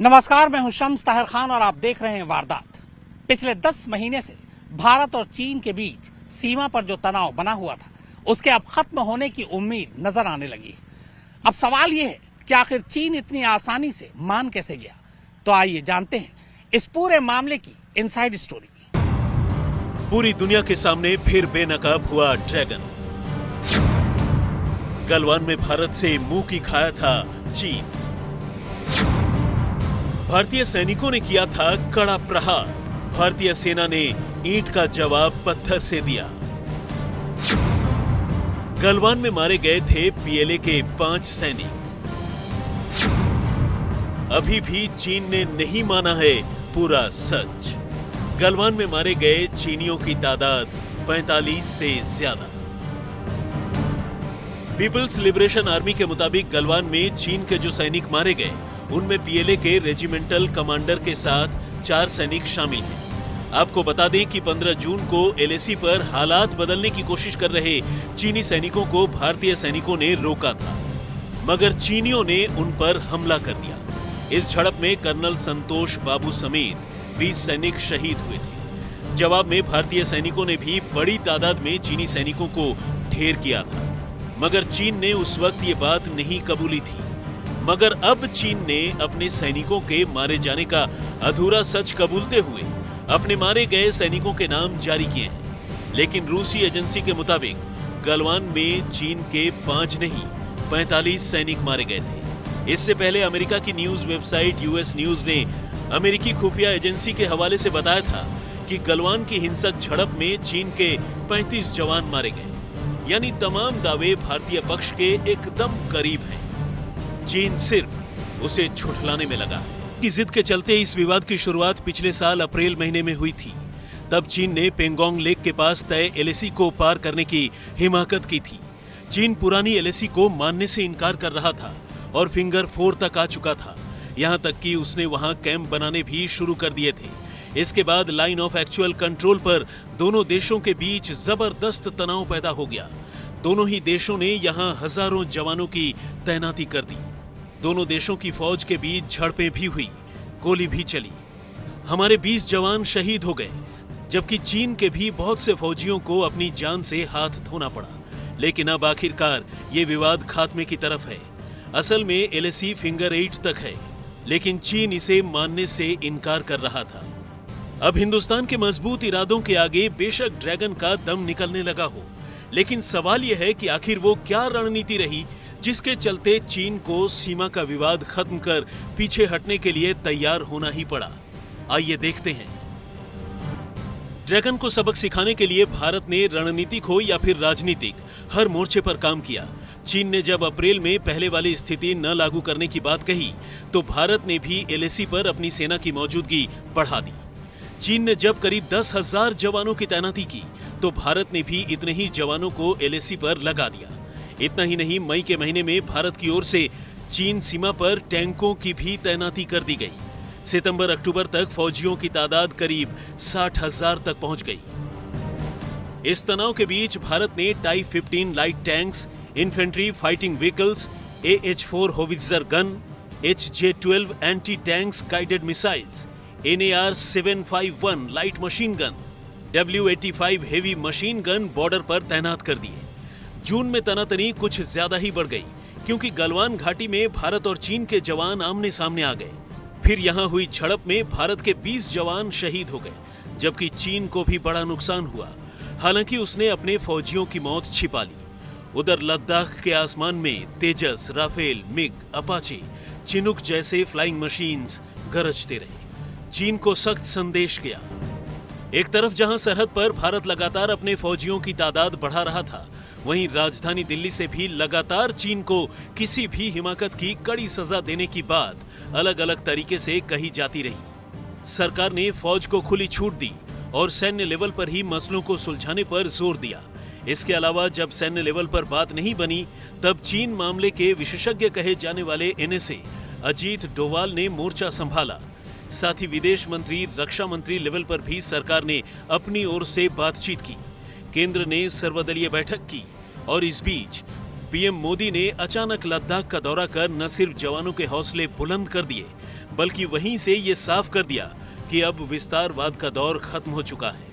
नमस्कार, मैं हूं शम्स ताहिर खान और आप देख रहे हैं वारदात। पिछले 10 महीने से भारत और चीन के बीच सीमा पर जो तनाव बना हुआ था उसके अब खत्म होने की उम्मीद नजर आने लगी। अब सवाल यह है कि आखिर चीन इतनी आसानी से मान कैसे गया। तो आइए जानते हैं इस पूरे मामले की इनसाइड स्टोरी। पूरी दुनिया के सामने फिर बेनकाब हुआ ड्रैगन। गलवान में भारत से मुंह की खाया था चीन। भारतीय सैनिकों ने किया था कड़ा प्रहार। भारतीय सेना ने ईंट का जवाब पत्थर से दिया। गलवान में मारे गए थे पीएलए के 5 सैनिक। अभी भी चीन ने नहीं माना है पूरा सच। गलवान में मारे गए चीनियों की तादाद 45 से ज्यादा। पीपल्स लिबरेशन आर्मी के मुताबिक गलवान में चीन के जो सैनिक मारे गए उनमें पीएलए के रेजिमेंटल कमांडर के साथ 4 सैनिक शामिल हैं। आपको बता दें कि 15 जून को एलएसी पर हालात बदलने की कोशिश कर रहे चीनी सैनिकों को भारतीय सैनिकों ने रोका था, मगर चीनियों ने उन पर हमला कर दिया। इस झड़प में कर्नल संतोष बाबू समेत 20 सैनिक शहीद हुए थे। जवाब में भारतीय सैनिकों ने भी बड़ी तादाद में चीनी सैनिकों को ढेर किया था, मगर चीन ने उस वक्त ये बात नहीं कबूली थी। मगर अब चीन ने अपने सैनिकों के मारे जाने का अधूरा सच कबूलते हुए अपने मारे गए सैनिकों के नाम जारी किए हैं। लेकिन रूसी एजेंसी के मुताबिक गलवान में चीन के 5 नहीं 45 सैनिक मारे गए थे। इससे पहले अमेरिका की न्यूज वेबसाइट यूएस न्यूज ने अमेरिकी खुफिया एजेंसी के हवाले से बताया था कि गलवान की हिंसक झड़प में चीन के 35 जवान मारे गए। यानी तमाम दावे भारतीय पक्ष के एकदम करीब हैं। चीन सिर्फ उसे झुठलाने में लगा कि जिद के चलते इस विवाद की शुरुआत पिछले साल अप्रैल महीने में हुई थी। तब चीन ने पेंगोंग लेक के पास तय एलएसी को पार करने की हिमाकत की थी। चीन पुरानी एलएसी को मानने से इनकार कर रहा था और फिंगर 4 तक आ चुका था। यहां तक कि उसने वहां कैंप बनाने भी शुरू कर दिए थे। इसके बाद लाइन ऑफ एक्चुअल कंट्रोल पर दोनों देशों के बीच जबरदस्त तनाव पैदा हो गया। दोनों ही देशों ने यहां हजारों जवानों की तैनाती कर दी। दोनों देशों की फौज के बीच झड़पें भी हुई, गोली भी चली। हमारे 20 जवान शहीद हो गए, जबकि चीन के भी बहुत से फौजियों को अपनी जान से हाथ धोना पड़ा। लेकिन अब आखिरकार ये विवाद खात्मे की तरफ है। असल में एलएसी फिंगर 8 तक है, लेकिन चीन इसे मानने से इनकार कर रहा था। अब हिंदुस्तान के मजबूत इरादों के आगे बेशक ड्रैगन का दम निकलने लगा हो, लेकिन सवाल यह है कि आखिर वो क्या रणनीति रही जिसके चलते चीन को सीमा का विवाद खत्म कर पीछे हटने के लिए तैयार होना ही पड़ा। आइए देखते हैं। ड्रैगन को सबक सिखाने के लिए भारत ने रणनीतिक हो या फिर राजनीतिक हर मोर्चे पर काम किया। चीन ने जब अप्रैल में पहले वाली स्थिति न लागू करने की बात कही तो भारत ने भी एलएसी पर अपनी सेना की मौजूदगी बढ़ा दी। चीन ने जब करीब 10,000 जवानों की तैनाती की तो भारत ने भी इतने ही जवानों को एलएसी पर लगा दिया। इतना ही नहीं, मई के महीने में भारत की ओर से चीन सीमा पर टैंकों की भी तैनाती कर दी गई। सितंबर अक्टूबर तक फौजियों की तादाद करीब 60,000 तक पहुंच गई। इस तनाव के बीच भारत ने type 15 light tanks, infantry fighting vehicles, AH-4 howitzer gun, HJ-12 anti tanks guided missiles, NAR-751 light machine gun, W-85 heavy machine gun border पर तैनात कर दिए। जून में तनातनी कुछ ज्यादा ही बढ़ गई, क्योंकि गलवान घाटी में भारत और चीन के जवान आमने सामने आ गए। फिर यहां हुई झड़प में भारत के 20 जवान शहीद हो गए, जबकि चीन को भी बड़ा नुकसान हुआ। हालांकि उसने अपने फौजियों की मौत छिपा ली। उधर लद्दाख के आसमान में तेजस, राफेल, मिग, अपाचे, चिनूक जैसे फ्लाइंग मशीन्स गरजते रहे। चीन को सख्त संदेश गया। एक तरफ जहां सरहद पर भारत लगातार अपने फौजियों की तादाद बढ़ा रहा था, वहीं राजधानी दिल्ली से भी लगातार चीन को किसी भी हिमाकत की कड़ी सजा देने की बात अलग अलग तरीके से कही जाती रही। सरकार ने फौज को खुली छूट दी और सैन्य लेवल पर ही मसलों को सुलझाने पर जोर दिया। इसके अलावा जब सैन्य लेवल पर बात नहीं बनी, तब चीन मामले के विशेषज्ञ कहे जाने वाले एनएसए अजीत डोवाल ने मोर्चा संभाला। साथ ही विदेश मंत्री, रक्षा मंत्री लेवल पर भी सरकार ने अपनी ओर से बातचीत की। केंद्र ने सर्वदलीय बैठक की और इस बीच पीएम मोदी ने अचानक लद्दाख का दौरा कर न सिर्फ जवानों के हौसले बुलंद कर दिए, बल्कि वहीं से ये साफ कर दिया कि अब विस्तारवाद का दौर खत्म हो चुका है।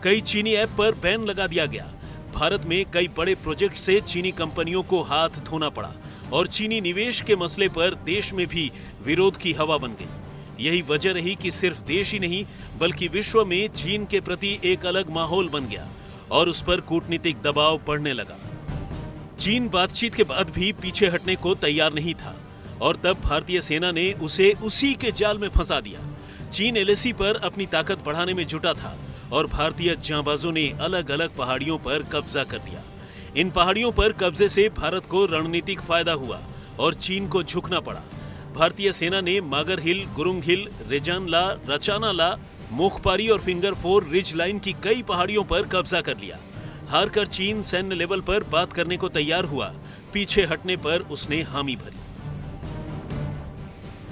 कई चीनी ऐप पर बैन लगा दिया गया। भारत में कई बड़े प्रोजेक्ट से चीनी कंपनियों को हाथ धोना पड़ा और चीनी निवेश के मसले पर देश में भी विरोध की हवा बन गई। यही वजह रही कि सिर्फ देश ही नहीं बल्कि विश्व में चीन के प्रति एक अलग माहौल बन गया और उस पर कूटनीतिक दबाव बढ़ने लगा। चीन बातचीत के बाद भी पीछे हटने को तैयार नहीं था और तब भारतीय सेना ने उसे उसी के जाल में फंसा दिया। चीन एलएसी पर अपनी ताकत बढ़ाने में जुटा था और भारतीय जांबाजों ने अलग अलग पहाड़ियों पर कब्जा कर लिया। इन पहाड़ियों पर कब्जे से भारत को रणनीतिक फायदा हुआ और चीन को झुकना पड़ा। भारतीय सेना ने मागर हिल, गुरुंग हिल, रेजानला, रचानाला, मोखपारी और फिंगर 4 रिज लाइन की कई पहाड़ियों पर कब्जा कर लिया। हारकर चीन सैन्य लेवल पर बात करने को तैयार हुआ। पीछे हटने पर उसने हामी भरी।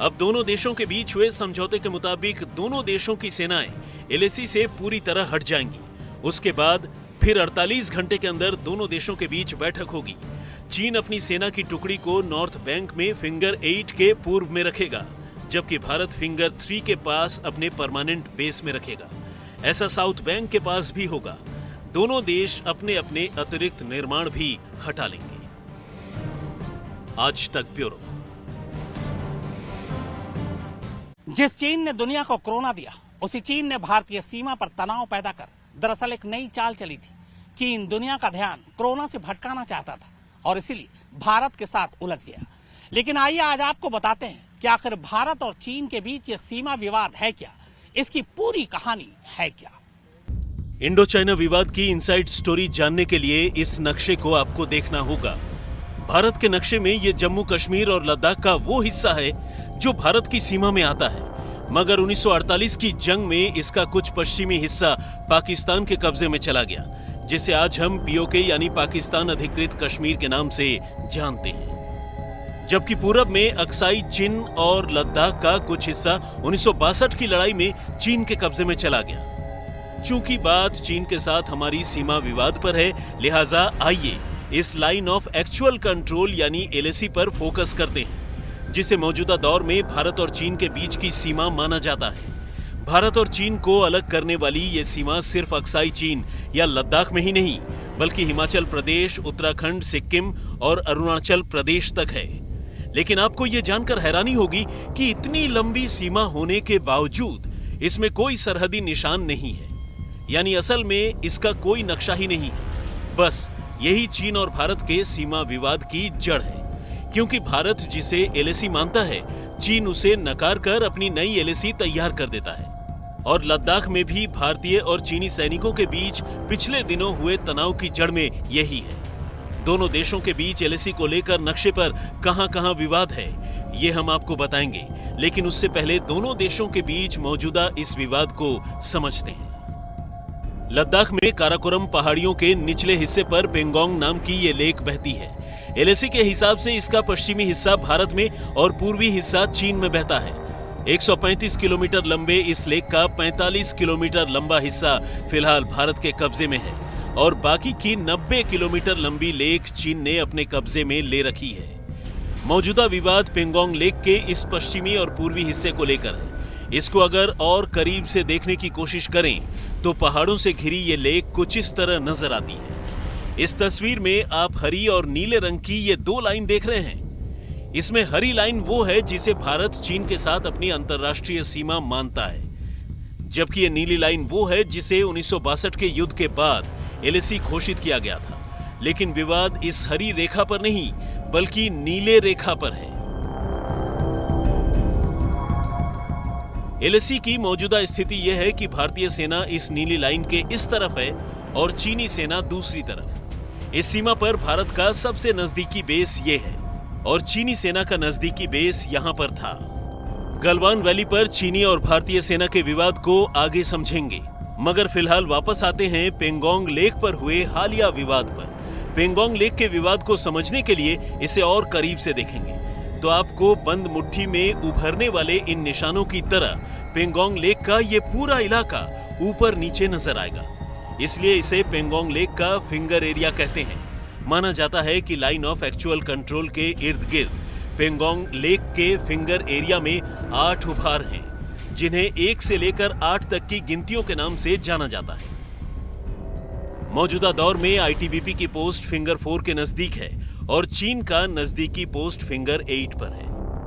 अब दोनों देशों के बीच हुए समझौते के मुताबिक दोनों देशों की सेनाएं एलएसी से पूरी तरह हट जाएंगी। उसके बाद फिर 48 घंटे के अंदर दोनों देशों के बीच बैठक होगी। चीन अपनी सेना की टुकड़ी को नॉर्थ बैंक में फिंगर 8 के पूर्व में रखेगा, जबकि भारत फिंगर 3 के पास अपने परमानेंट बेस में रखेगा। ऐसा साउथ बैंक के पास भी होगा। दोनों देश अपने अपने अतिरिक्त निर्माण भी हटा लेंगे। आज तक ब्यूरो। जिस चीन ने दुनिया को कोरोना दिया, उसी चीन ने भारतीय सीमा पर तनाव पैदा कर दरअसल एक नई चाल चली थी। चीन दुनिया का ध्यान कोरोना से भटकाना चाहता था और इसीलिए भारत के साथ उलझ गया। लेकिन आइए आज आपको बताते हैं कि आखिर भारत और चीन के बीच ये सीमा विवाद है क्या, इसकी पूरी कहानी है क्या। इंडो चाइना विवाद की इनसाइड स्टोरी जानने के लिए इस नक्शे को आपको देखना होगा। भारत के नक्शे में ये जम्मू कश्मीर और लद्दाख का वो हिस्सा है जो भारत की सीमा में आता है, मगर 1948 की जंग में इसका कुछ पश्चिमी हिस्सा पाकिस्तान के कब्जे में चला गया, जिसे आज हम पीओके यानी पाकिस्तान अधिकृत कश्मीर के नाम से जानते हैं। जबकि पूरब में अक्साई चिन और लद्दाख का कुछ हिस्सा 1962 की लड़ाई में चीन के कब्जे में चला गया। चूंकि बात चीन के साथ हमारी सीमा विवाद पर है, लिहाजा आइए इस लाइन ऑफ एक्चुअल कंट्रोल यानी एलएसी पर फोकस करते हैं, जिसे मौजूदा दौर में भारत और चीन के बीच की सीमा माना जाता है। भारत और चीन को अलग करने वाली ये सीमा सिर्फ अक्साई चीन या लद्दाख में ही नहीं, बल्कि हिमाचल प्रदेश, उत्तराखंड, सिक्किम और अरुणाचल प्रदेश तक है। लेकिन आपको ये जानकर हैरानी होगी कि इतनी लंबी सीमा होने के बावजूद इसमें कोई सरहदी निशान नहीं है, यानी असल में इसका कोई नक्शा ही नहीं है। बस यही चीन और भारत के सीमा विवाद की जड़ है, क्योंकि भारत जिसे एलएसी मानता है, चीन उसे नकार कर अपनी नई एलएसी तैयार कर देता है। और लद्दाख में भी भारतीय और चीनी सैनिकों के बीच पिछले दिनों हुए तनाव की जड़ में यही है। दोनों देशों के बीच एलएसी को लेकर नक्शे पर कहां-कहां विवाद है, ये हम आपको बताएंगे, लेकिन उससे पहले दोनों देशों के बीच मौजूदा इस विवाद को समझते हैं। लद्दाख में काराकोरम पहाड़ियों के निचले हिस्से पर पेंगोंग नाम की ये लेक बहती है। एलएसी के हिसाब से इसका पश्चिमी हिस्सा भारत में और पूर्वी हिस्सा चीन में बहता है। 135 किलोमीटर लंबे इस लेक का 45 किलोमीटर लंबा हिस्सा फिलहाल भारत के कब्जे में है और बाकी की 90 किलोमीटर लंबी लेक चीन ने अपने कब्जे में ले रखी है। मौजूदा विवाद पेंगोंग लेक के इस पश्चिमी और पूर्वी हिस्से को लेकर है। इसको अगर और करीब से देखने की कोशिश करें तो पहाड़ों से घिरी ये लेक कुछ इस तरह नजर आती है। इस तस्वीर में आप हरी और नीले रंग की ये दो लाइन देख रहे हैं। इसमें हरी लाइन वो है जिसे भारत चीन के साथ अपनी अंतर्राष्ट्रीय सीमा मानता है, जबकि ये नीली लाइन वो है जिसे 1962 के युद्ध के बाद एलएसी घोषित किया गया था। लेकिन विवाद इस हरी रेखा पर नहीं बल्कि नीले रेखा पर है। एलएसी की मौजूदा स्थिति यह है कि भारतीय सेना इस नीली लाइन के इस तरफ है और चीनी सेना दूसरी तरफ। इस सीमा पर भारत का सबसे नजदीकी बेस ये है और चीनी सेना का नजदीकी बेस यहां पर था। गलवान वैली पर चीनी और भारतीय सेना के विवाद को आगे समझेंगे, मगर फिलहाल वापस आते हैं पेंगोंग लेक पर हुए हालिया विवाद पर। पेंगोंग लेक के विवाद को समझने के लिए इसे और करीब से देखेंगे तो आपको बंद मुट्ठी में उभरने वाले इन निशानों की तरह पेंगोंग लेक का ये पूरा इलाका ऊपर नीचे नजर आएगा। इसलिए इसे पेंगोंग लेक का फिंगर एरिया कहते हैं। माना जाता है कि लाइन ऑफ एक्चुअल कंट्रोल के इर्द गिर्द पेंगोंग लेक के फिंगर एरिया में 8 उभार हैं, जिन्हें 1 से लेकर 8 तक की गिनतियों के नाम से जाना जाता है। मौजूदा दौर में आईटीबीपी की पोस्ट फिंगर 4 के नजदीक है और चीन का नजदीकी पोस्ट फिंगर 8 पर है।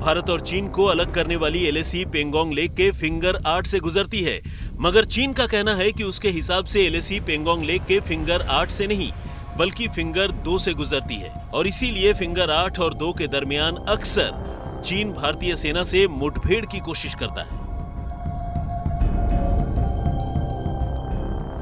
भारत और चीन को अलग करने वाली एलएसी पेंगोंग लेक के फिंगर 8 से गुजरती है, मगर चीन का कहना है कि उसके हिसाब से एलएसी पेंगोंग लेक के फिंगर 8 से नहीं बल्कि फिंगर 2 से गुजरती है और इसीलिए फिंगर 8 और 2 के दरमियान अक्सर चीन भारतीय सेना से मुठभेड़ की कोशिश करता है।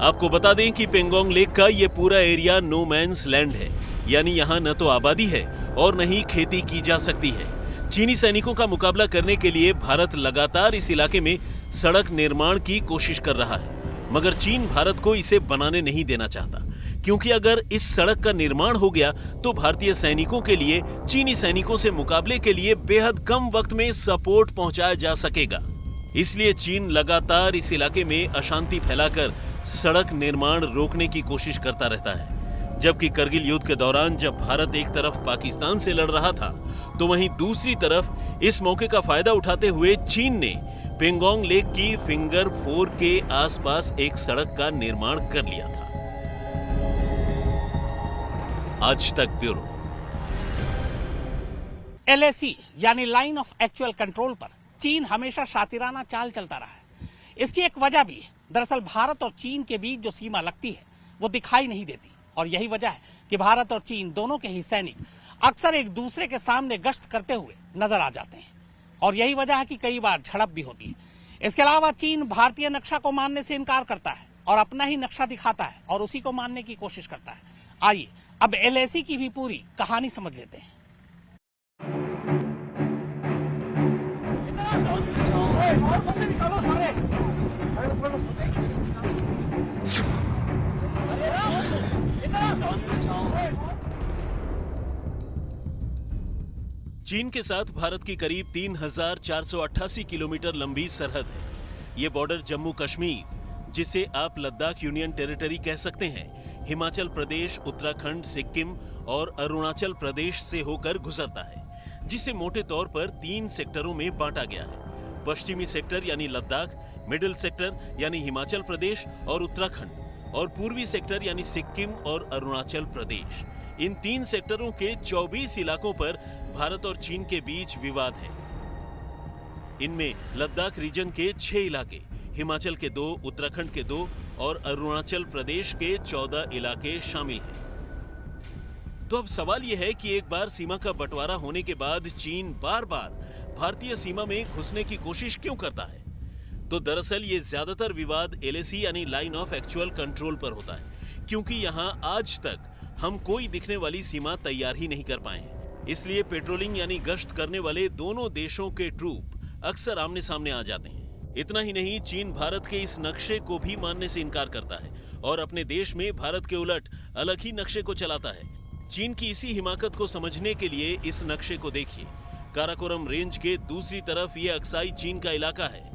आपको बता दें कि पेंगोंग लेक का ये पूरा एरिया नो मैंस लैंड है, यानी यहाँ न तो आबादी है और न ही खेती की जा सकती है। चीनी सैनिकों का मुकाबला करने के लिए भारत लगातार इस इलाके में सड़क निर्माण की कोशिश कर रहा है, मगर चीन भारत को इसे बनाने नहीं देना चाहता, क्योंकि अगर इस सड़क का निर्माण हो गया तो भारतीय सैनिकों के लिए चीनी सैनिकों से मुकाबले के लिए बेहद कम वक्त में सपोर्ट पहुंचाया जा सकेगा। इसलिए चीन लगातार इस इलाके में अशांति फैलाकर सड़क निर्माण रोकने की कोशिश करता रहता है। जबकि करगिल युद्ध के दौरान जब भारत एक तरफ पाकिस्तान से लड़ रहा था, तो वहीं दूसरी तरफ इस मौके का फायदा उठाते हुए चीन ने पेंगोंग लेक की फिंगर 4 के आसपास एक सड़क का निर्माण कर लिया था। आज तक ब्यूरो। एलएसी यानी लाइन ऑफ एक्चुअल कंट्रोल पर चीन हमेशा शातिराना चाल चलता रहा है। इसकी एक वजह भी है। दरअसल भारत और चीन के बीच जो सीमा लगती है वो दिखाई नहीं देती और यही वजह है कि भारत और चीन दोनों के ही सैनिक अक्सर एक दूसरे के सामने गश्त करते हुए नजर आ जाते हैं और यही वजह है कि कई बार झड़प भी होती है। इसके अलावा चीन भारतीय नक्शा को मानने से इनकार करता है और अपना ही नक्शा दिखाता है और उसी को मानने की कोशिश करता है। आइए अब एलएसी की भी पूरी कहानी समझ लेते हैं। चीन के साथ भारत की करीब 3,488 किलोमीटर लंबी सरहद है। ये बॉर्डर जम्मू कश्मीर, जिसे आप लद्दाख यूनियन टेरिटरी कह सकते हैं, हिमाचल प्रदेश, उत्तराखंड, सिक्किम और अरुणाचल प्रदेश से होकर गुजरता है, जिसे मोटे तौर पर 3 सेक्टरों में बांटा गया है। पश्चिमी सेक्टर यानी लद्दाख, मिडिल सेक्टर यानी हिमाचल प्रदेश और उत्तराखंड, और पूर्वी सेक्टर यानी सिक्किम और अरुणाचल प्रदेश। इन 3 सेक्टरों के 24 इलाकों पर भारत और चीन के बीच विवाद है। इनमें लद्दाख रीजन के 6 इलाके, हिमाचल के 2, उत्तराखंड के 2 और अरुणाचल प्रदेश के 14 इलाके शामिल हैं। तो अब सवाल यह है कि एक बार सीमा का बंटवारा होने के बाद चीन बार-बार भारतीय सीमा में घुसने की कोशिश क्यों करता है? तो दरअसल ये ज्यादातर विवाद एलएसी यानी लाइन ऑफ एक्चुअल कंट्रोल पर होता है, क्योंकि यहाँ आज तक हम कोई दिखने वाली सीमा तैयार ही नहीं कर पाए हैं। इसलिए पेट्रोलिंग यानी गश्त करने वाले दोनों देशों के ट्रूप अक्सर आमने सामने आ जाते हैं। इतना ही नहीं, चीन भारत के इस नक्शे को भी मानने से इनकार करता है और अपने देश में भारत के उलट अलग ही नक्शे को चलाता है। चीन की इसी हिमाकत को समझने के लिए इस नक्शे को देखिए। काराकोरम रेंज के दूसरी तरफ ये अक्साई चीन का इलाका है,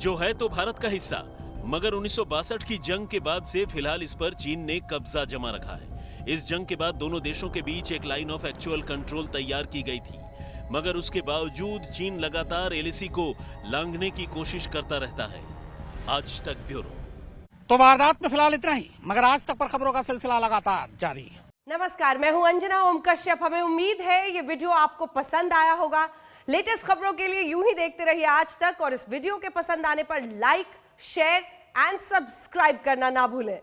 जो है तो भारत का हिस्सा, मगर 1962 की जंग के बाद से फिलहाल इस पर चीन ने कब्जा जमा रखा है। इस जंग के बाद दोनों देशों के बीच एक लाइन ऑफ एक्चुअल कंट्रोल तैयार की गई थी, मगर उसके बावजूद चीन लगातार एलएसी को लांघने की कोशिश करता रहता है। आज तक ब्यूरो। तो वारदात में फिलहाल इतना ही, मगर आज तक पर खबरों का सिलसिला लगातार जारी है। नमस्कार, मैं हूं अंजना ओम कश्यप। हमें उम्मीद है ये वीडियो आपको पसंद आया होगा। लेटेस्ट खबरों के लिए यूं ही देखते रहिए आज तक और इस वीडियो के पसंद आने पर लाइक, शेयर एंड सब्सक्राइब करना ना भूलें।